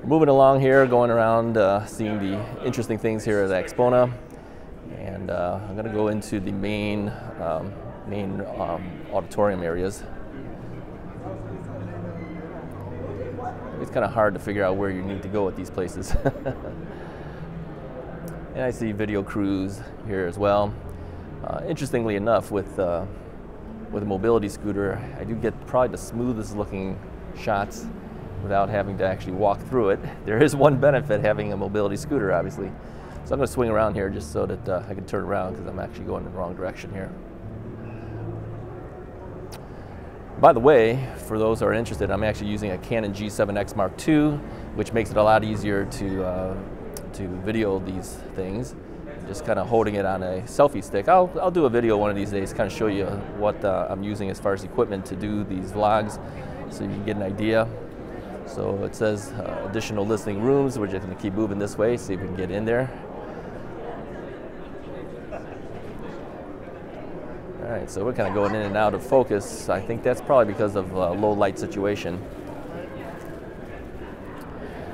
Moving along here, going around, seeing the interesting things here at AXPONA, and I'm going to go into the main auditorium areas. It's kind of hard to figure out where you need to go at these places. And I see video crews here as well. Interestingly enough, with a mobility scooter, I do get probably the smoothest looking shots without having to actually walk through it. There is one benefit having a mobility scooter, obviously. So I'm going to swing around here just so that I can turn around, because I'm actually going in the wrong direction here. By the way, for those who are interested, I'm actually using a Canon G7X Mark II, which makes it a lot easier to video these things. Just kind of holding it on a selfie stick. I'll do a video one of these days, kind of show you what I'm using as far as equipment to do these vlogs, so you can get an idea. So it says additional listening rooms. We're just going to keep moving this way, see if we can get in there. All right, so we're kind of going in and out of focus. I think that's probably because of low light situation.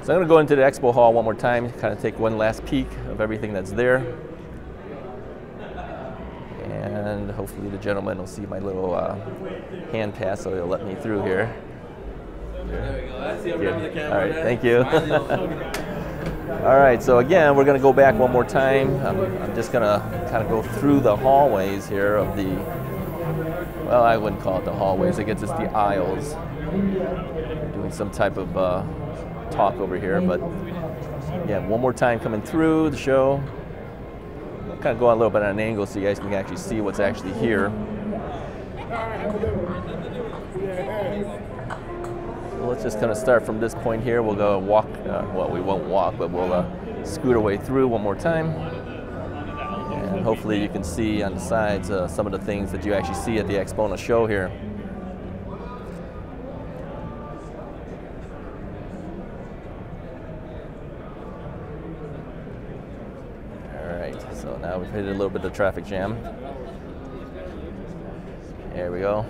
So I'm going to go into the expo hall one more time, kind of take one last peek of everything that's there. And hopefully the gentleman will see my little hand pass, so he'll let me through here. There we go. I see him the camera. All right, thank you. All right, so again, we're going to go back one more time. I'm just going to kind of go through the hallways here of the, well, I wouldn't call it the hallways. I guess it's the aisles. I'm doing some type of talk over here, but yeah, one more time coming through the show. I'll kind of go on a little bit on an angle so you guys can actually see what's actually here. So let's just kind of start from this point here. We'll go walk, well, we won't walk, but we'll scoot our way through one more time. And hopefully you can see on the sides some of the things that you actually see at the AXPONA show here. So now we've hit a little bit of traffic jam. There we go.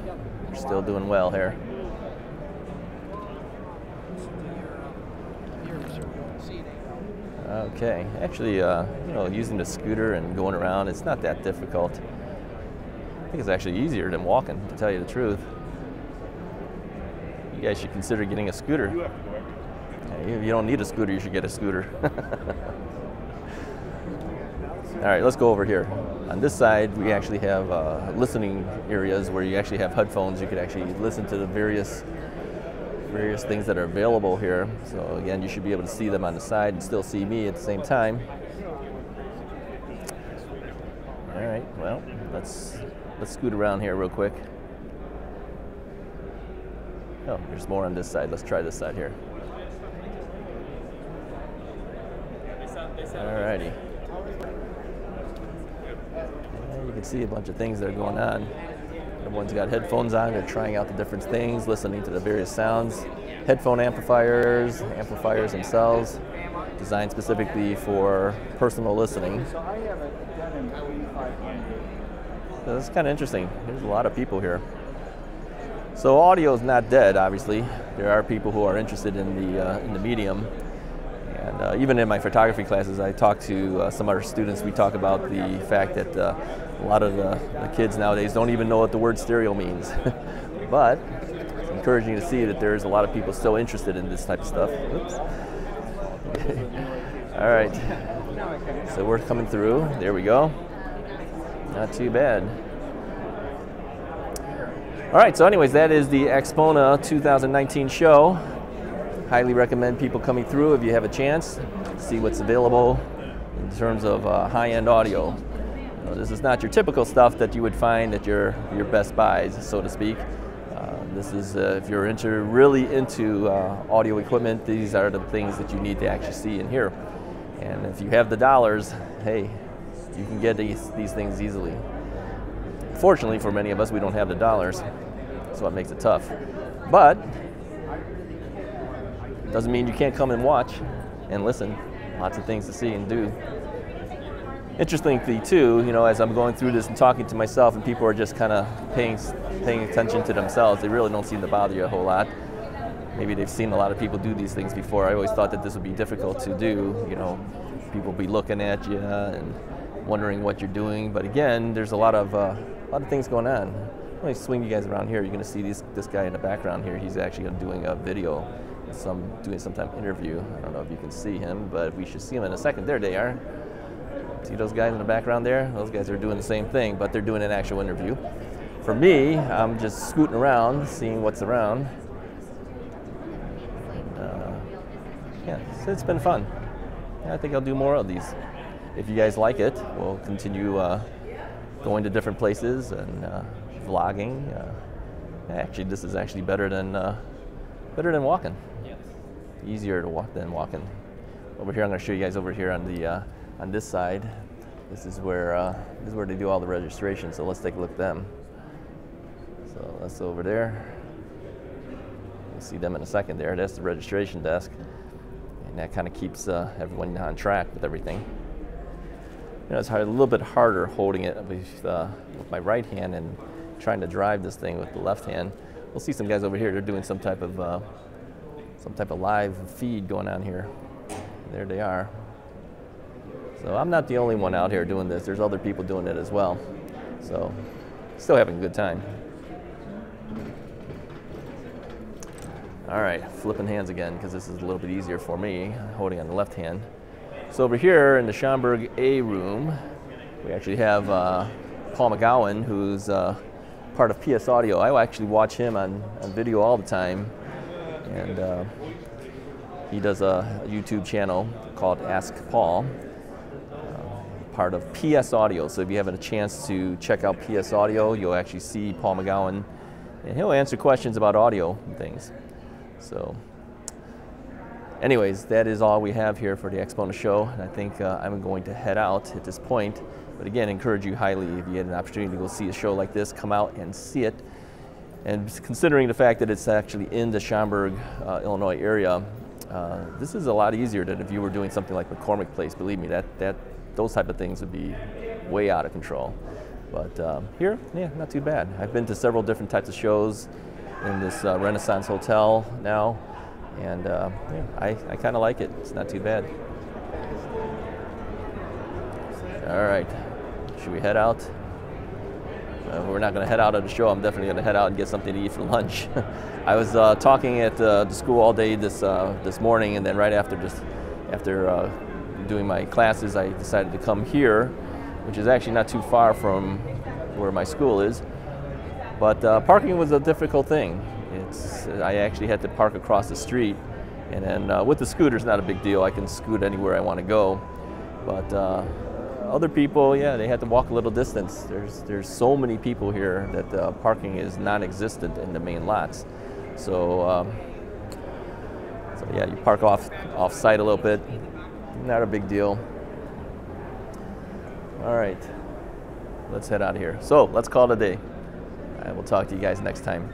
We're still doing well here. Okay, actually, you know, using the scooter and going around, it's not that difficult. I think it's actually easier than walking, to tell you the truth. You guys should consider getting a scooter. You don't need a scooter, you should get a scooter. All right, let's go over here. On this side, we actually have listening areas where you actually have headphones. You could actually listen to the various things that are available here. So again, you should be able to see them on the side and still see me at the same time. All right, well, let's scoot around here real quick. Oh, there's more on this side. Let's try this side here. All righty. You can see a bunch of things that are going on. Everyone's got headphones on, they're trying out the different things, listening to the various sounds. Headphone amplifiers themselves, designed specifically for personal listening. So it's kind of interesting. There's a lot of people here. So audio is not dead, obviously. There are people who are interested in the medium. And even in my photography classes, I talk to some other students. We talk about the fact that a lot of the kids nowadays don't even know what the word stereo means. But it's encouraging to see that there's a lot of people still interested in this type of stuff. Oops. All right, so we're coming through. There we go. Not too bad. All right, so anyways, that is the AXPONA 2019 show. Highly recommend people coming through if you have a chance, see what's available in terms of high-end audio. You know, this is not your typical stuff that you would find at your Best Buys, so to speak. This is, if you're really into audio equipment, these are the things that you need to actually see and hear. And if you have the dollars, hey, you can get these things easily. Fortunately for many of us, we don't have the dollars, so what makes it tough. But doesn't mean you can't come and watch and listen. Lots of things to see and do. Interestingly too, you know, as I'm going through this and talking to myself, and people are just kind of paying attention to themselves, they really don't seem to bother you a whole lot. maybe they've seen a lot of people do these things before. I always thought that this would be difficult to do. You know, people be looking at you and wondering what you're doing. But again, there's a lot of things going on. Let me swing you guys around here. You're going to see this guy in the background here. He's actually doing a video, doing some type of interview. I don't know if you can see him, but we should see him in a second. There they are. See those guys in the background there? Those guys are doing the same thing, but they're doing an actual interview. For me, I'm just scooting around, seeing what's around. And, yeah, so it's been fun. Yeah, I think I'll do more of these. If you guys like it, we'll continue going to different places and vlogging. Actually, this is actually better than walking. Yes. Easier to walk than walking. Over here, I'm going to show you guys over here on the on this side. This is where they do all the registration. So let's take a look at them. So that's over there. You'll see them in a second there. That's the registration desk, and that kind of keeps everyone on track with everything. You know, it's a little bit harder holding it with my right hand and trying to drive this thing with the left hand. We'll see some guys over here. They're doing some type of live feed going on here. There they are. So I'm not the only one out here doing this. There's other people doing it as well. So still having a good time. All right, flipping hands again because this is a little bit easier for me, holding on the left hand. So over here in the Schaumburg A room, we actually have Paul McGowan, who's part of PS Audio. I actually watch him on video all the time, and he does a YouTube channel called Ask Paul, part of PS Audio. So if you have a chance to check out PS Audio, you'll actually see Paul McGowan, and he'll answer questions about audio and things. So anyways, that is all we have here for the AXPONA show, and I think I'm going to head out at this point. But again, encourage you highly, if you had an opportunity to go see a show like this, come out and see it. And considering the fact that it's actually in the Schaumburg, Illinois area, this is a lot easier than if you were doing something like McCormick Place. Believe me, those type of things would be way out of control. But here, yeah, not too bad. I've been to several different types of shows in this Renaissance Hotel now, and yeah, I kind of like it. It's not too bad. All right, should we head out? We're not going to head out of the show. I'm definitely going to head out and get something to eat for lunch. I was talking at the school all day this morning, and then right after doing my classes, I decided to come here, which is actually not too far from where my school is. But parking was a difficult thing. I actually had to park across the street, and then with the scooter, it's not a big deal. I can scoot anywhere I want to go. But other people, yeah, they had to walk a little distance. There's so many people here that parking is non-existent in the main lots. So yeah, you park off site a little bit. Not a big deal. All right, let's head out of here. So let's call it a day. I will talk to you guys next time.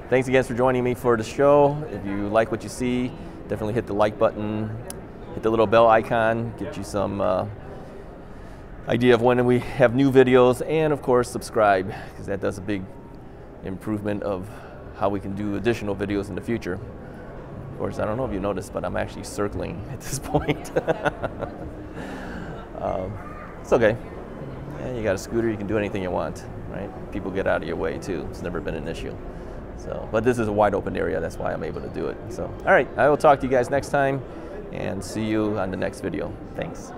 Thanks again for joining me for the show. If you like what you see, definitely hit the like button, hit the little bell icon, get you some idea of when we have new videos, and of course subscribe, because that does a big improvement of how we can do additional videos in the future. Of course, I don't know if you noticed, but I'm actually circling at this point. It's okay. Yeah, you got a scooter, you can do anything you want, right? People get out of your way too. It's never been an issue. So, but this is a wide open area, that's why I'm able to do it. So, all right, I will talk to you guys next time, and see you on the next video. Thanks.